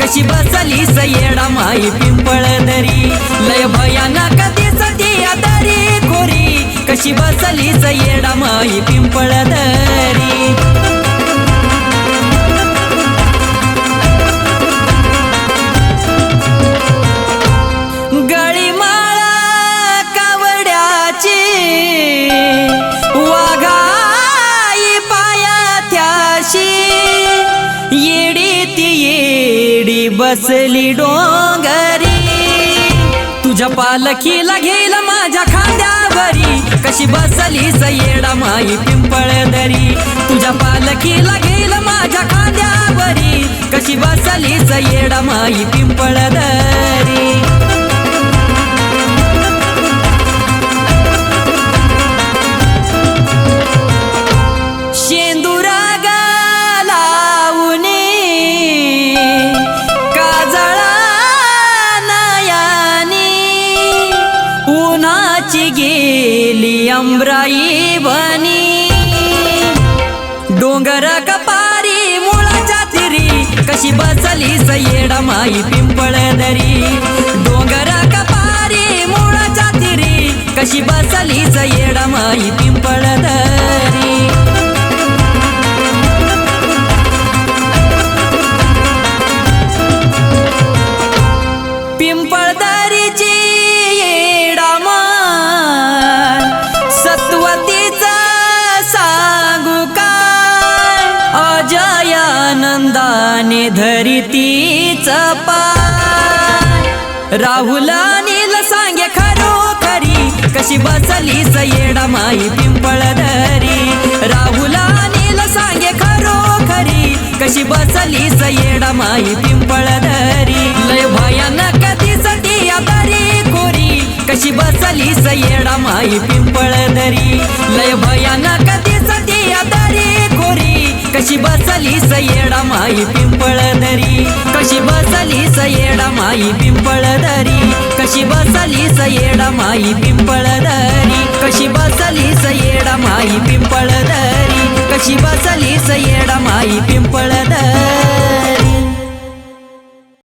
कशी बसली येडा माई पिंपळदरी लय भयानक दिसती दरी खोरी कशी बसली येडा माई पिंपळदरी बसली डोंगरी तुझ्या पालखीला घेईल माझ्या खांद्यावरी कशी बसली येडा माई पिंपळदरी तुझ्या पालखीला घेईल माझ्या खांद्यावरी कशी बसली येडा माई पिंपळदरी गेली अमराई बनी डोंगर कपारी मुळाच्या तिरी कशी बसली येडा माई पिंपळदरी डोंगर कपारी मुळाच्या तिरी कशी बसली येडा माई पिंपळदरी पिंपळदरीची आनंदाने धरितीच पाय राहुल अनिल सांगे खरोखरी कशी बसली येडा माई पिंपळदरी राहुल अनिल सांगे खरोखरी कशी बसली येडा माई पिंपळदरी लय भयानक दिसती दरी खोरी कशी बसली येडा माई पिंपळदरी लय भयानक दिसती दरी खोरी कशी बसली येडा माई पिंपळदरी कशी बसली येडा माई पिंपळदरी कशी बसली येडा माई पिंपळदरी कशी बसली येडा माई पिंपळदरी कशी बसली येडा माई पिंपळदरी